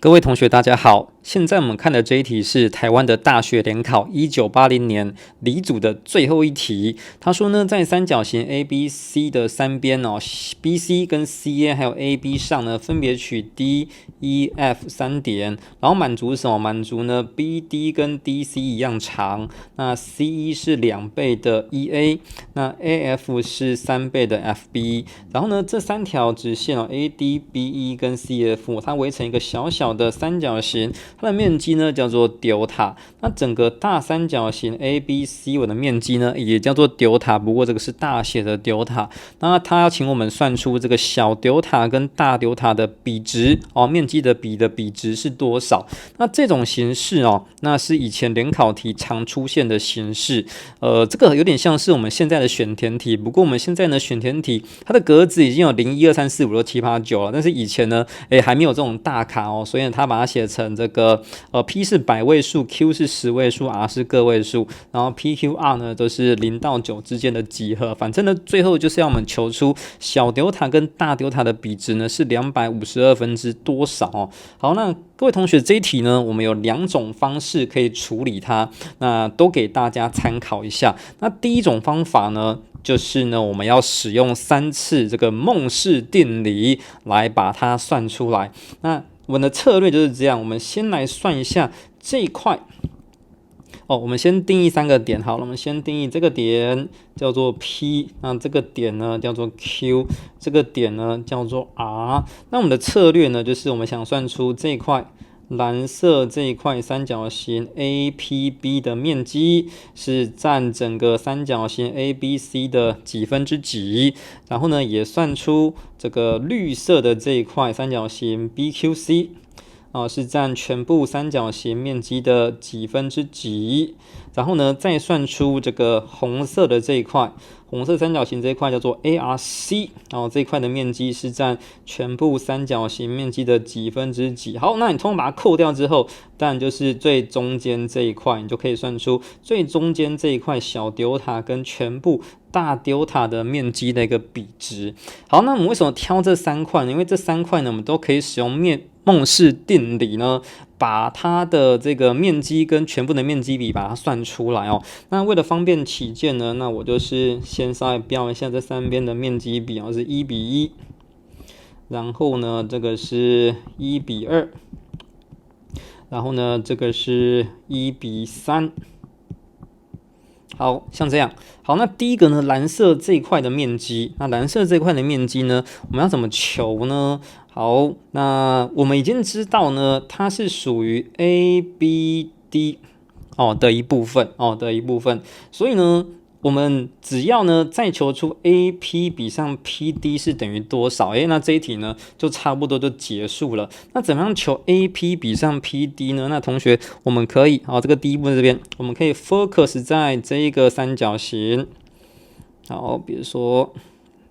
各位同学，大家好。现在我们看的这一题是台湾的大学联考1980年理组的最后一题。他说呢，在三角形 ABC 的三边BC 跟 CA 还有 AB 上呢，分别取 D、E、F 三点，然后满足什么？满足呢 BD 跟 DC 一样长，那 CE 是2倍的 EA， 那 AF 是3倍的 FB。然后呢，这三条直线AD、BE 跟 CF， 它围成一个小小的三角形。它的面积呢叫做 delta， 那整个大三角形 ABC 的面积呢也叫做 delta， 不过这个是大写的 delta。那它要请我们算出这个小 delta 跟大 delta 的比值面积的比值是多少？那这种形式那是以前联考题常出现的形式。这个有点像是我们现在的选填题，不过我们现在呢选填题它的格子已经有0、1、2、3、4、5、6、7、8、9了，但是以前呢还没有这种大卡所以它把它写成这个P 是百位数 ，Q 是10位数 ，R 是个位数，然后 PQR 呢都是0到9之间的集合。反正呢，最后就是要我们求出小 delta 跟大 delta 的比值呢是252分之多少好，那各位同学，这一题呢，我们有2种方式可以处理它，那都给大家参考一下。那第一种方法呢，就是呢，我们要使用3次这个孟氏定理来把它算出来。那我们的策略就是这样，我们先来算一下这一块。我们先定义3个点好了，我们先定义这个点叫做 P， 那这个点呢叫做 Q， 这个点呢叫做 R。那我们的策略呢，就是我们想算出这一块蓝色这一块三角形 APB 的面积是占整个三角形 ABC 的几分之几，然后呢也算出这个绿色的这一块三角形 BQC是占全部三角形面积的几分之几，然后呢再算出这个红色的这一块，红色三角形这一块叫做 ARC， 这一块的面积是占全部三角形面积的几分之几。好，那你通通把它扣掉之后，当然就是最中间这一块，你就可以算出最中间这一块小 delta 跟全部大 delta 的面积的一个比值。好，那我们为什么挑这3块呢？因为这3块呢，我们都可以使用孟氏定理呢，把它的这个面积跟全部的面积比把它算出来那为了方便起见呢，那我就是先稍微标一下这3边的面积比是1比1，然后呢这个是1比2，然后呢这个是1比3。好像这样。好，那第一个呢，蓝色这一块的面积，那蓝色这一块的面积呢，我们要怎么求呢？好，那我们已经知道呢，它是属于 ABD 的一部分所以呢，我们只要呢再求出 AP 比上 PD 是等于多少，那这一题呢就差不多就结束了。那怎么样求 AP 比上 PD 呢？那同学我们可以这个第一步这边，我们可以 focus 在这一个三角形。好，比如说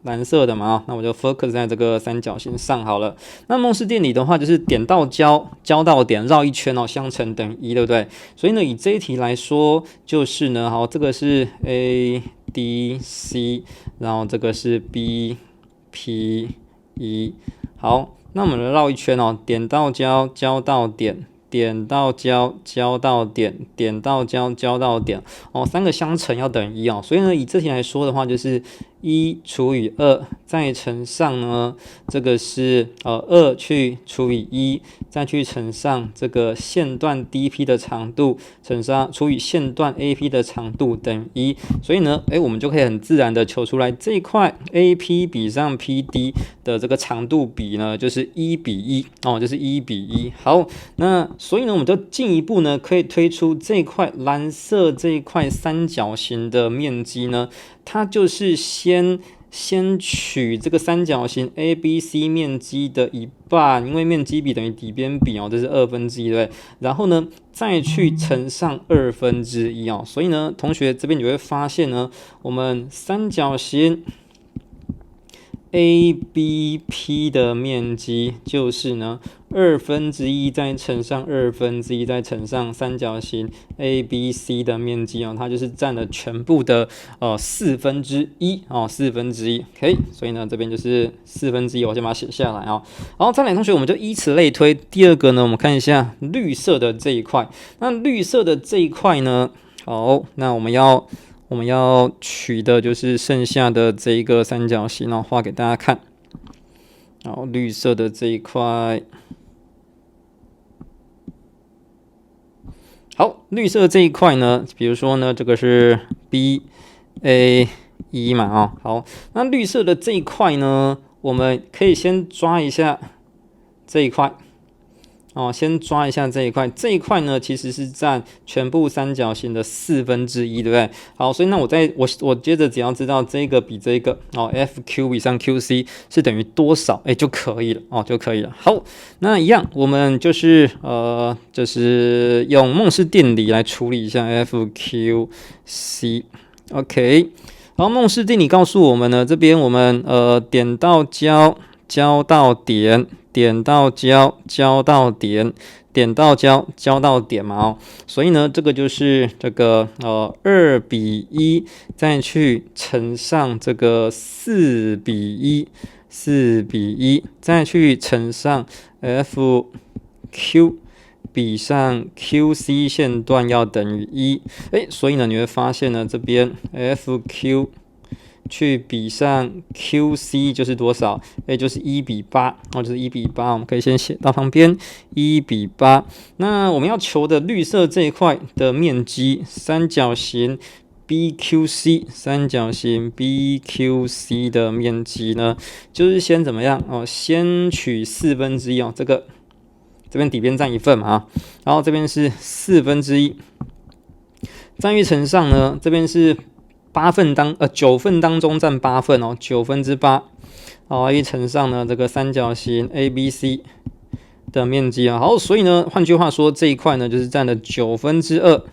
蓝色的嘛，那我就 focus 在这个三角形上好了。那孟氏定理的话，就是点到交，交到点，绕一圈相乘等于1，对不对？所以呢，以这一题来说，就是呢，好，这个是 ADC， 然后这个是 BPE。好，那我们绕一圈点到交，交到点。点到交，交到点，点到交，交到点，3个相乘要等于1所以呢，以这题来说的话，就是1除以2，再乘上呢，这个是2去除以1，再去乘上这个线段 DP 的长度，乘上除以线段 AP 的长度等于1，所以呢，我们就可以很自然的求出来这一块 AP 比上 PD 的这个长度比呢，就是1比1就是1比1。好，那所以呢，我们就进一步呢，可以推出这一块蓝色这一块三角形的面积呢，它就是先取这个三角形 ABC 面积的1半，因为面积比等于底边比这是1/2，对不对？然后呢，再去乘上1/2所以呢，同学这边你会发现呢，我们三角形ABP 的面积就是呢1/2再乘上1/2再乘上三角形 ABC 的面积哦，它就是占了全部的1/4哦，1/4。OK， 所以呢这边就是1/4，我先把它写下来哦。然后再来同学，我们就依此类推。第二个呢，我们看一下绿色的这一块。那绿色的这一块呢，好，那我们要取的就是剩下的这一个三角形哦，画给大家看。好，绿色的这一块。好，绿色这一块呢，比如说呢，这个是 BA1 嘛，哦，好，那绿色的这一块呢，我们可以先抓一下这一块，哦，先抓一下这一块，这一块呢其实是占全部三角形的1/4，对不对？好，所以那我接着只要知道这个比这个哦 FQ 比上 QC 是等于多少，就可以了哦，就可以了。好，那一样我们就是用孟氏定理来处理一下 FQC。OK， 然后孟氏定理告诉我们呢，这边我们点到交到点。点到交到点，点到交到点嘛哦，所以呢，这个就是这个2:1，再去乘上这个4:1，再去乘上 FQ 比上 QC 线段要等于1，所以呢，你会发现呢，这边 FQ。去比上 QC 就是多少？就是1:8，就是1:8。我们可以先写到旁边1:8。那我们要求的绿色这一块的面积，三角形 BQC， 三角形 BQC 的面积呢，就是先怎么样哦？先取1/4哦，这边底边占1份嘛啊，然后这边是1/4，再去乘上呢，这边是。9份当中占8份哦，8/9，好，一乘上呢这个三角形 ABC 的面积啊，好，所以呢，换句话说，这一块呢就是占了2/9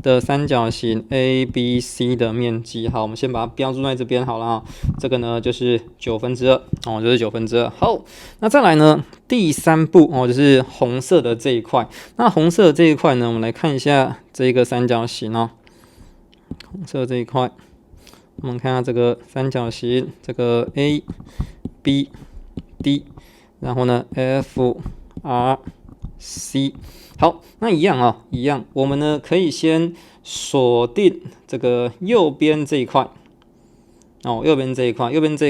的三角形 ABC 的面积。好，我们先把它标注在这边好了啊，这个呢就是2/9哦，就是2/9。好，那再来呢，第3步哦，就是红色的这一块。那红色的这一块呢，我们来看一下这个三角形哦。红色这一块，我们看下这个三角形，这个 ABD， 然后呢 FRC。好，那一样啊，一样，我们呢可以先锁定这个右边这一块。哦，右边这一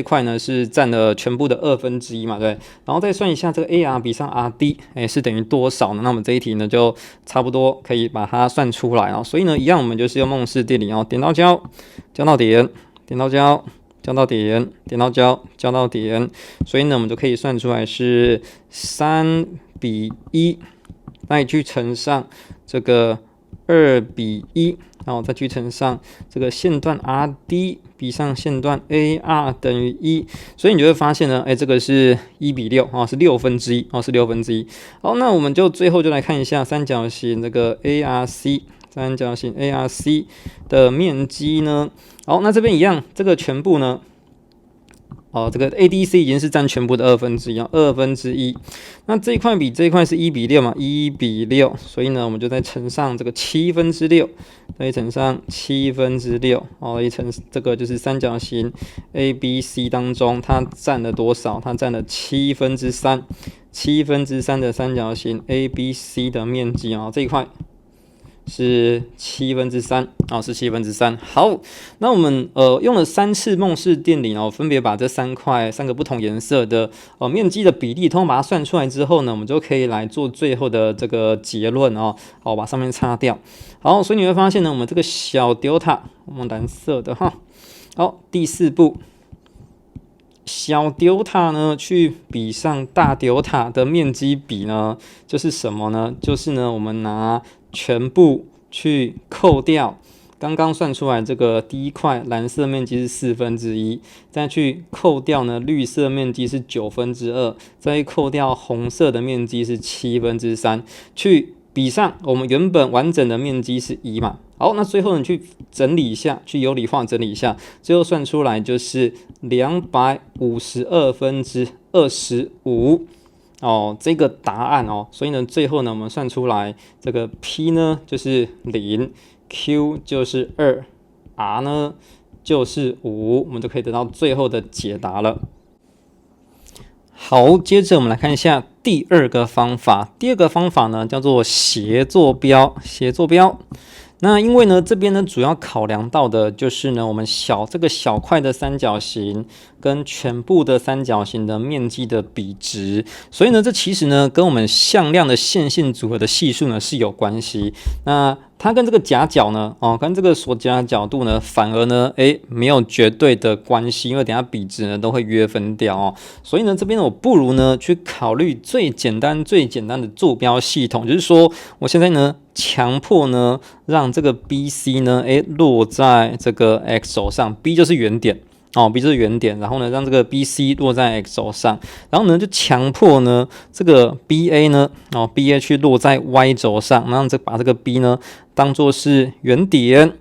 块呢是占了全部的1/2嘛，对。然后再算一下这个 AR 比上 RD，是等于多少呢？那我们这一题呢就差不多可以把它算出来哦。所以呢，一样我们就是用孟氏定理哦，点到交到点，点到交到点，点到交到点。所以呢，我们就可以算出来是3:1，再去乘上这个2:1。然后再去乘上这个线段 RD 比上线段 AR 等于1，所以你就会发现呢，这个是1:6哦，是1/6哦，是1/6。好，那我们就最后就来看一下三角形这个 ARC， 三角形 ARC 的面积呢。好，那这边一样，这个全部呢。哦，这个 ADC 已经是占全部的1/2啊，1/2。那这一块比这一块是1:6嘛，1:6，所以呢，我们就再乘上这个6/7，再乘上6/7，哦，一乘这个就是三角形 ABC 当中它占了多少？它占了3/7的三角形 ABC 的面积啊，这一块。是3/7啊，是3/7。好，那我们用了3次孟氏定理哦，分别把这3个不同颜色的面积的比例，通通把它算出来之后呢，我们就可以来做最后的这个结论哦。好，把上面擦掉。好，所以你会发现呢，我们这个小 delta， 我们蓝色的哈。好，第4步。小 delta 呢，去比上大 delta 的面积比呢，就是什么呢？就是呢，我们拿全部去扣掉刚刚算出来这个第一块蓝色面积是1/4，再去扣掉呢绿色面积是2/9，再扣掉红色的面积是3/7，去比上我们原本完整的面积是1嘛。好，那最后你去整理一下，去有理化整理一下，最后算出来就是252/25。这个答案所以呢最后呢我们算出来这个 P 呢就是0，Q 就是2，R 呢就是5，我们就可以得到最后的解答了。好，接着我们来看一下第二个方法。第二个方法呢叫做斜坐标。那因为呢这边呢主要考量到的就是呢我们这个小块的三角形跟全部的三角形的面积的比值，所以呢这其实呢跟我们向量的线性组合的系数呢是有关系。那它跟这个夹角呢，跟这个所夹的角度呢，反而呢，没有绝对的关系，因为等一下比值呢都会约分掉所以呢，这边我不如呢去考虑最简单的坐标系统，就是说，我现在呢强迫呢让这个 BC 呢，落在这个 x 轴上 ，B 就是原点。B 就是原点，然后呢，让这个 BC 落在 x 轴上，然后呢，就强迫呢这个 BA 呢，BA 去落在 y 轴上，然后把这个 B 呢当做是原点。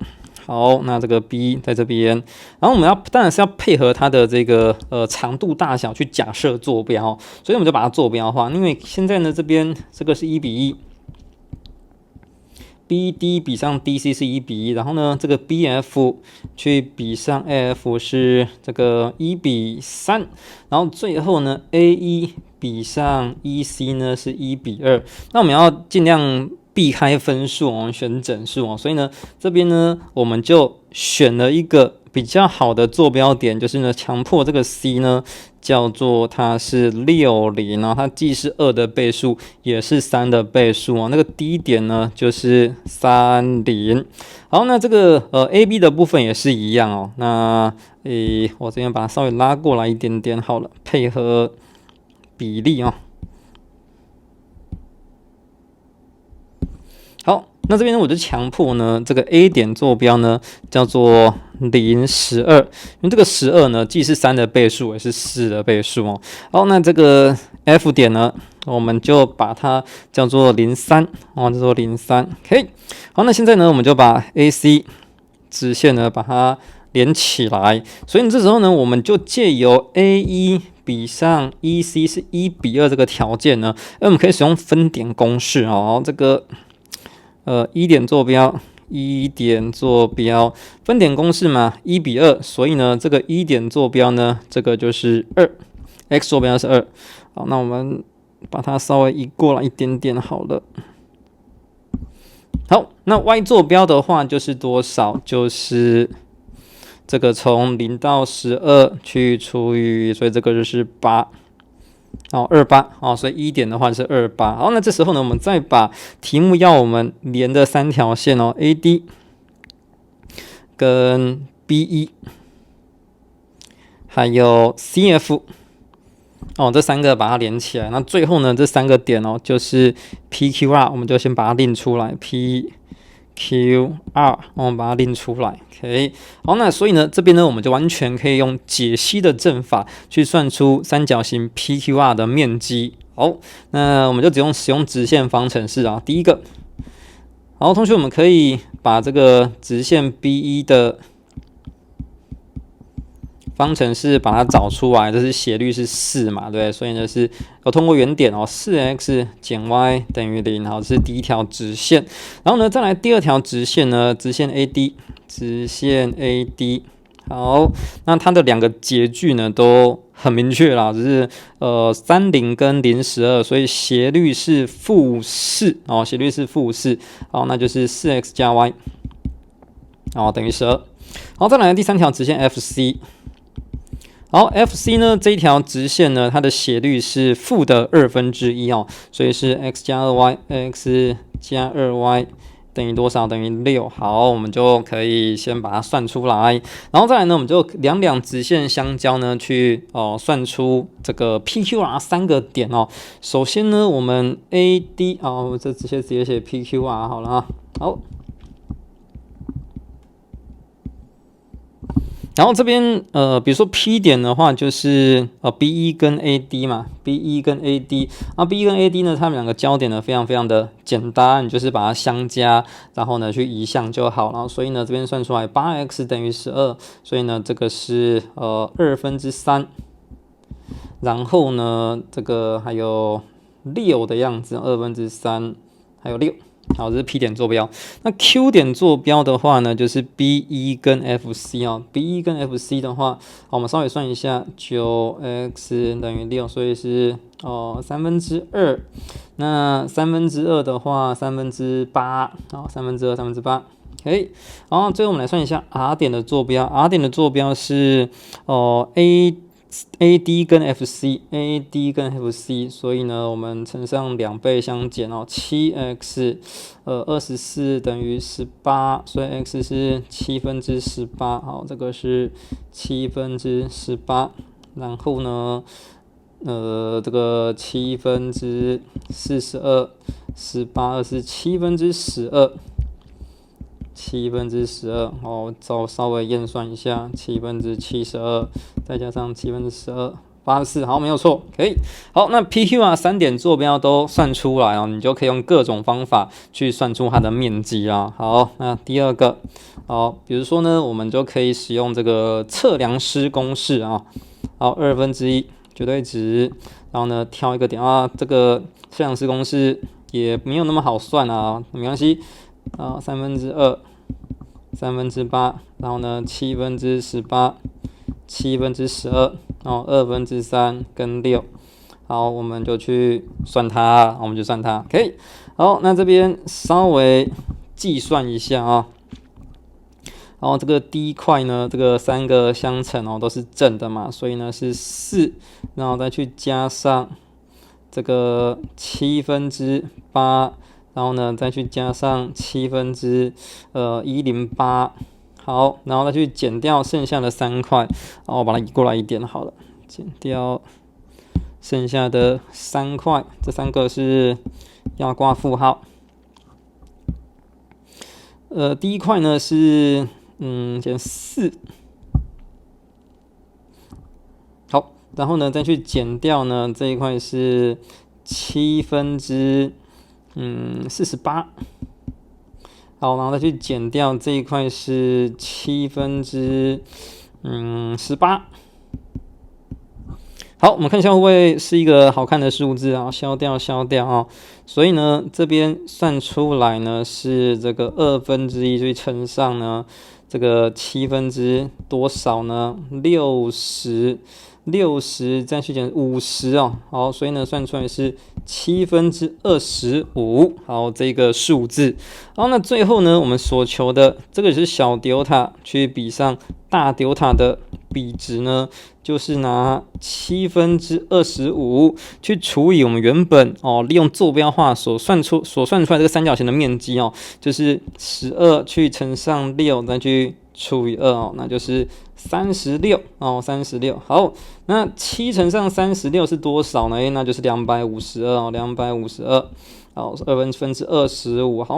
好，那这个 B 在这边，然后我们当然是要配合它的这个长度大小去假设坐标，所以我们就把它坐标化。因为现在呢这边这个是1:1。BD 比上 DC 是1:1，然后呢，这个 BF 去比上 AF 是这个1:3，然后最后呢 AE 比上 EC 呢是1:2。那我们要尽量避开分数，我们选整数所以呢，这边呢我们就选了一个比较好的坐标点，就是呢强迫这个 C 呢叫做它是60，然后它既是2的倍数，也是3的倍数那个低点呢就是30。好，那这个AB 的部分也是一样那我这边把它稍微拉过来一点点好了，配合比例好，那这边呢，我就强迫呢，这个 A 点坐标呢叫做012，因为这个12呢既是3的倍数，也是4的倍数好，那这个 F 点呢，我们就把它叫做03叫做03。OK， 好，那现在呢，我们就把 AC 直线呢把它连起来，所以这时候呢，我们就借由 AE 比上 EC 是1:2这个条件呢，我们可以使用分点公式这个。一点坐标，分点公式嘛，1:2，所以呢，这个一点坐标呢，这个就是2，x 坐标是2。好，那我们把它稍微移过来一点点好了。好，那 y 坐标的话就是多少？就是这个从0到12去除以，所以这个就是8。28所以1点的话是28。好，那这时候呢，我们再把题目要我们连的3条线AD 跟 BE 还有 CF 这3个把它连起来。那最后呢，这3个点就是 PQR， 我们就先把它拎出来 PQR， 我们把它拎出来。OK， 好，那所以呢，这边呢，我们就完全可以用解析的阵法去算出三角形 PQR 的面积。好，那我们就使用直线方程式第一个，好，同学我们可以把这个直线 BE 的方程式把它找出来，这是斜率是4嘛，对不对？所以呢是要通过原点4x 减 y 等于0，好，这是第一条直线。然后呢，再来第二条直线呢，直线 AD，好，那它的2个截距呢都很明确啦，只是30跟012，所以斜率是-4斜率是-4，好，那就是 4x 加 y， 等于12。好，再来第三条直线 FC。好 ，FC 呢这一条直线呢，它的斜率是-1/2所以是 x 加 2y，x 加 2y 等于多少？等于6。好，我们就可以先把它算出来，然后再来呢，我们就两直线相交呢，去算出这个 PQR 3个点首先呢，我们 AD 我这直接写 PQR 好了好。然后这边比如说 P 点的话，就是BE 跟 AD 嘛 ，BE 跟 AD， 那 BE 跟 AD 呢，它们2个交点呢非常的简单，你就是把它相加，然后呢去移项就好了。所以呢这边算出来 8x 等于12，所以呢这个是3/2。然后呢，这个还有6的样子，3/2，还有6。好，这是 P 点坐标。那 Q 点坐标的话呢，就是 B1 跟 FC 啊。B1 跟 FC 的话，好，我们稍微算一下，9x 等于6，所以是2/3。那2/3的话，8/3，好，2/3，8。OK，然后最后我们来算一下 R 点的坐标。R 点的坐标是AD 跟 FC，AD 跟 FC， 所以呢，我们乘上2倍相减7x 24等于18，所以 x 是18/7，好，这个是18/7，然后呢，这个42/18，18是12/12。好，稍微验算一下，72/72，再加上12/12，84，好，没有错，可以。好，那 PQR 3点坐标都算出来你就可以用各种方法去算出它的面积啊。好，那第二个，好，比如说呢，我们就可以使用这个测量师公式啊。好，1/2绝对值，然后呢，挑一个点啊，这个测量师公式也没有那么好算啊，没关系。2/3，8/8，然后呢7/18，7/12，然后2/3跟6，好，我们就去算它，OK， 好，那这边稍微计算一下啊，然后这个第一块呢，这个3个相乘都是正的嘛，所以呢是4，然后再去加上这个8/7。然后呢，再去加上1/108，好，然后再去减掉剩下的3块，然后我把它移过来一点好了，减掉剩下的3块，这3个是要挂负号。第一块呢是减4，好，然后呢再去减掉呢这一块是48，好，然后再去减掉这一块是18，好，我们看一下会不会是一个好看的数字啊？消掉啊，所以呢，这边算出来呢是这个1/2去乘上呢这个7/多少呢？60再去减50好，所以呢算出来是25，好，这个数字。好，那最后呢，我们所求的这个也是小 delta 去比上大 delta 的比值呢，就是拿25/7去除以我们原本利用坐标化所算出来这个三角形的面积就是12去乘上6，再去除以2那就是3636。好，那7乘上36是多少呢？那就是252好，25/25。好，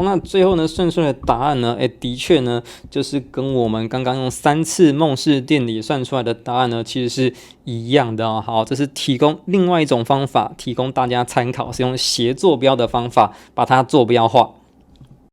那最后呢，算出来的答案呢，的确呢，就是跟我们刚刚用3次孟氏定理算出来的答案呢，其实是一样的好，这是提供另外一种方法，提供大家参考，是用斜坐标的方法把它坐标化。